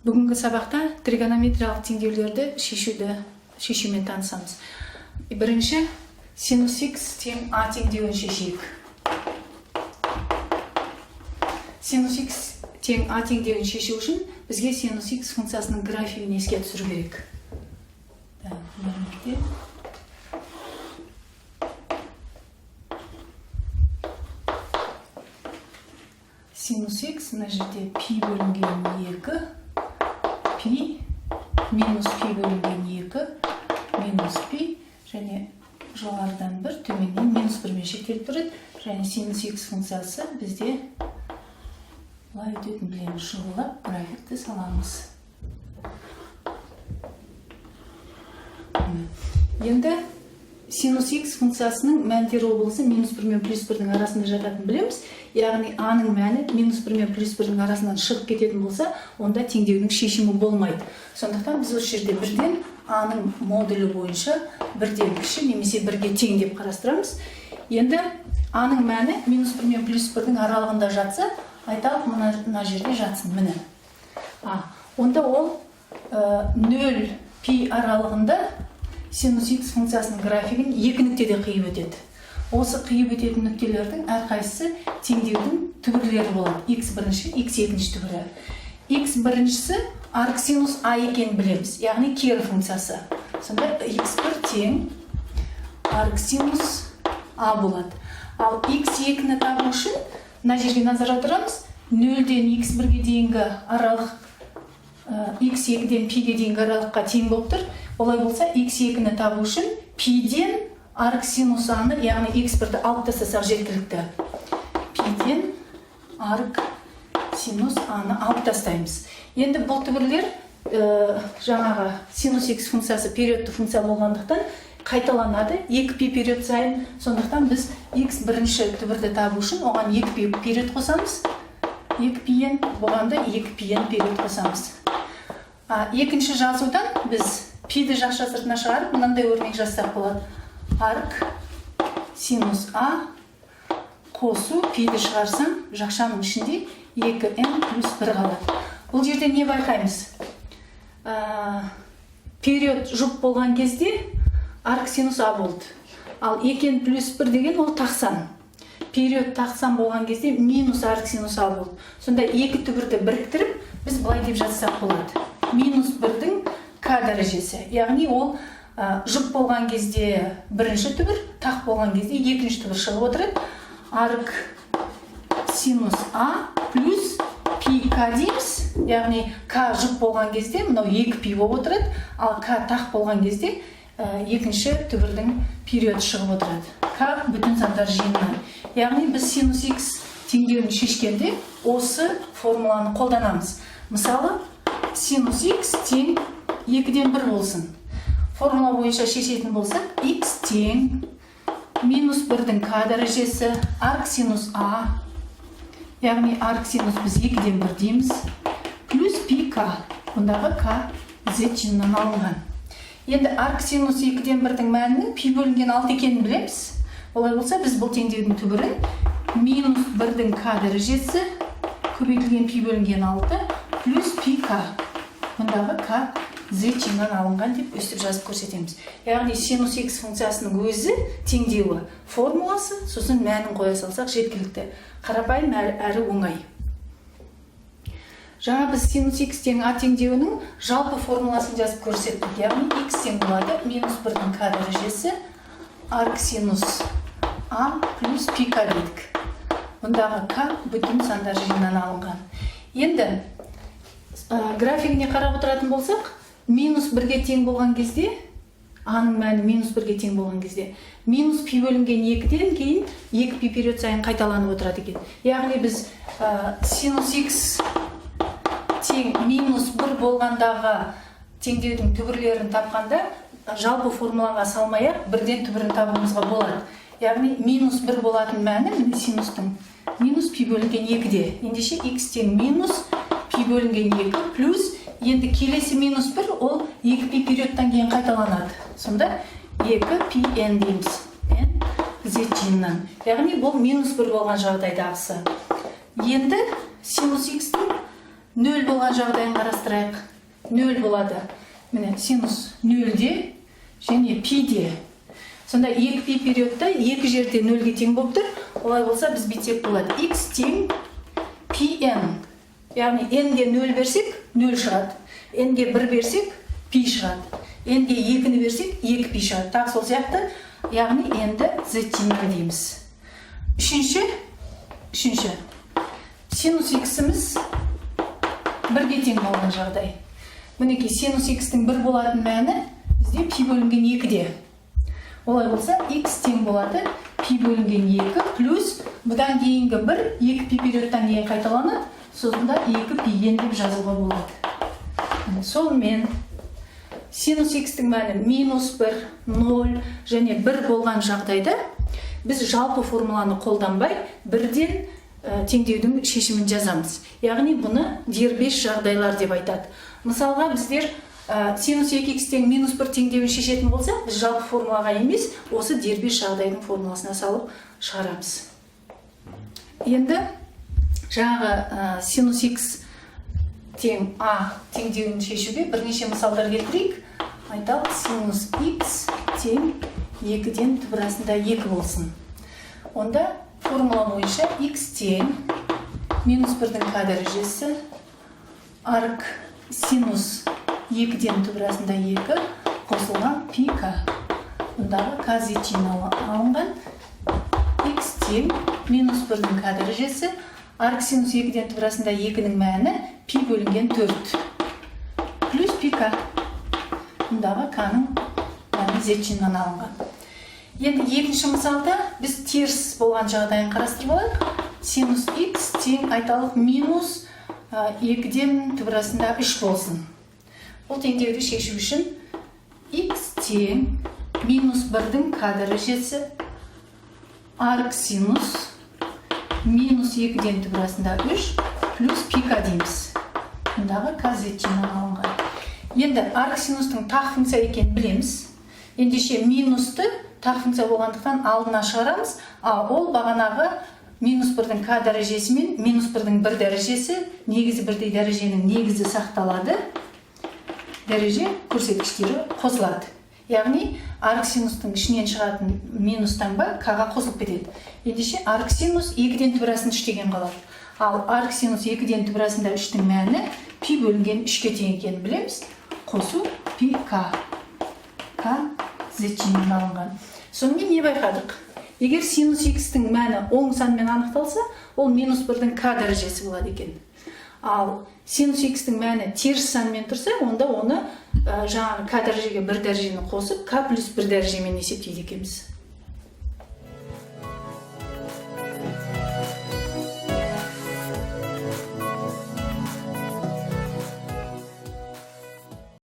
Бүгінгі сабақта тригонометриялық теңдеулерді шешумен танысамыз. Бірінші, синус x тең а теңдеуін шешейік. Синус x тең а теңдеуін шешу үшін бізге синус x функциясының графигін еске түсіру керек. Синус x мына жерде пи бөлінген 2, пи минус пи бөлінген 2, минус пи, және жоғарыдан 1, төменнен минус 1 мен шектеліп тұрады. Және синус x функциясы бізде былай өтетін білеміз, шұғылап графикті саламыз. Енді синус x функциясының мәндер облысы минус 1 мен плюс 1-дің арасында жататын білеміз. Яғни а-ның мәні минус 1 мен плюс 1-дің арасынан шығып кететін болса, онда теңдеудің шешімі болмайды. Сондықтан біз осы жерде бірден а-ның модулі бойынша бірден кіші немесе бірге тең деп қарастырамыз. Енді а-ның мәні минус 1 мен плюс 1-дің аралығында жатса, айталық мына жерде жатсын, міне. Онда ол 0 пи аралығында синус x функциясының графигін екі нүктеде қиып өтеді. Осы қиып өтетін нүктелердің әрқайсысы теңдеудің түбірлері болады. X бірінші, X екінші түбірі. X біріншісі арк синус а екенін білеміз, яғни кері функциясы. Сонда x1 тең арк синус а болады. Ал x2-ні табу үшін мына жерге назар аударамыз. 0-ден x1-ге дейінгі аралық x2-ден пиге дейінгі аралыққа тең болып тұр. Олай болса, x2-ні табу үшін пиден арк синус аны, яғни x1-ді алып тастасақ жеткілікті. Пиден арк синус аны алып тастаймыз. Енді бұл түбірлер жаңағы синус x функциясы периодты функция болғандықтан қайталанады 2π период сайын. Сондықтан біз x бірінші түбірді табу үшін оған 2π период қосамыз. 2πn болғанда 2πn период қосамыз. Екінші жазудан біз пиді жақша сыртына шығарып, мынандай өрнек жазсақ болады. Арк синус а қосу пиді шығарсам, жақшаның ішінде 2n плюс 1 қалады. Бұл жерде не байқаймыз? Период жұп болған кезде арк синус а болды. Ал 2n плюс 1 деген ол тақсан. Период тақсан болған кезде минус арк синус а болды. Сонда екі түбірді біріктіріп, біз былай деп жазсақ болады. Минус 1-дің к дәрежесі. Яғни ол жұп болған кезде бірінші түбір, тақ болған кезде екінші түбір шығып отырады. Арк синус а плюс пи к дейміз. Яғни к жұп болған кезде мынау 2π болып отырады, ал к тақ болған кезде екінші түбірдің периоды шығып отырады. К бүтін сандар жиынынан. Яғни біз синус x теңдеуін шешкенде осы формуланы қолданамыз. Мысалы, синус x тең 2-ден 1 болсын. Формула бойынша шешетін болсақ, x тең минус 1-дің к дәрежесі арк синус а, яғни арк синус біз 2-ден 1 дейміз, плюс пи к, бұндағы к z жинынан алынған. Енді арк синус 2-ден 1-дің мәнінің пи бөлінген 6 екенін білеміз. Олай болса, біз бұл теңдеудің түбірін минус 1-дің к дәрежесі көбейтілген пи бөлінген 6 плюс пи к, бұндағы к z жинынан алынған деп өстіп жазып көрсетеміз. Яғни синус x функциясының өзі теңдеуі формуласы, сосын мәнін қоя салсақ жеткілікті. Қарапайым әрі оңай. Жаңа біз синус x тең а теңдеуінің жалпы формуласын жазып көрсеттік. Яғни x тең болады минус 1-дің к дәрежесі арк синус а плюс пи к дедік. Бұндағы к бүтін сандар жиынынан алынған. Енді графигіне қарап отыратын болсақ, минус 1-ге тең болған кезде, а-ның мәні минус 1-ге тең болған кезде, минус пи бөлінген 2-ден кейін 2π период сайын қайталанып отырады екен. Яғни біз синус x тең минус 1 болғандағы теңдеудің түбірлерін тапқанда, жалпы формулаға салмай-ақ бірден түбірін табуымызға болады. Яғни минус 1 болатын мәні синустың минус пи бөлінген 2-де. Ендеше x тең минус пи бөлінген 2 плюс енді келесі минус 1 ол 2π периодтан кейін қайталанады. Сонда 2πn дейміз. N z жиынынан. Яғни бұл минус 1 болған жағдайдағысы. Енді синус x-тің нөл болған жағдайын қарастырайық. Нөл болады. Міне синус нөлде және пиде. Сонда 2 пи периодта 2 жерде нөлге тең болып тұр. Олай болса біз бүйтсек болады. X тең pn. Яғни n-ге 0 берсек 0 шығады. N-ге 1 берсек пи шығады. N-ге 2-ні берсек 2 пи шығады. Тағы сол сияқты. Яғни n-ді z-тимен дейміз. Үшінші. Синус x-іміз 1-ге тең болған жағдай. Мінекей синус x-тің 1 болатын мәні бізде пи бөлінген 2-де. Олай болса x тең болады пи бөлінген 2 плюс бұдан кейінгі 1 2 пи периодтан кейін қайталанады. Сонда 2 пи деп жазуға болады. Сонымен синус x-тің мәні -1, 0 және 1 болған жағдайда біз жалпы формуланы қолданбай бірден теңдеудің шешімін жазамыз. Яғни бұны дербес жағдайлар деп айтады. Мысалға біздер синус 2x тең -1 теңдеуін шешетін болса, біз жалпы формулаға емес, осы дербес жағдайдың формуласына салып шығарамыз. Енді жаңағы синус x тең а теңдеуін шешуге бірнеше мысалдар келтірейік. Айталық, синус x тең 2-ден түбірасында 2 болсын. Онда формула бойынша x тең -1-дің k дәрежесі арк синус 2-ден түбірасында 2 қосылған пи к. Бұндағы k z-тиын алынған. X тең -1-дің k дәрежесі арк синус 2-ден түбірасында 2-нің мәні пи бөлінген 4 плюс пи к. Бұндағы k-ның мәні z-тиыннан алынған. Енді екінші мысалда біз теріс болған жағдайын қарастырып алайық. Синус x тең айталық -2-ден түбірасында 3 болсын. Бұл теңдеуді шешу үшін x тең -1-дің k дәрежесі арк синус -2-ден түбірасында 3 плюс пи к дейміз. Бұндағы k z-тиыннан алынған. Енді арк синустың тақ функция екенін білеміз. Ендеше минусты тақ функция болғандықтан алдына шығарамыз, ол бағанағы -1-дің k дәрежесі мен -1-дің 1 дәрежесі негізі бірдей дәреженің негізі сақталады. Дәреже көрсеткіштері қосылады. Яғни арк синустың ішінен шығатын минустан ба k-ға қосылып кетеді. Ендеше арк синус 2-ден түбірасында 3 деген қалады. Ал арк синус 2-ден түбірасында 3-тің мәні пи бөлінген 3-ге тең екенін білеміз. Қосу пи к. К z-тиыннан алынған. Сонымен не байқадық? Егер синус x-тің мәні оң санмен анықталса, ол -1-дің k дәрежесі болады екен. Ал синус x-тің мәні теріс санмен тұрса, онда оны жаңағы k дәрежеге 1 дәрежені қосып, k плюс 1 дәрежемен есептейді екенбіз.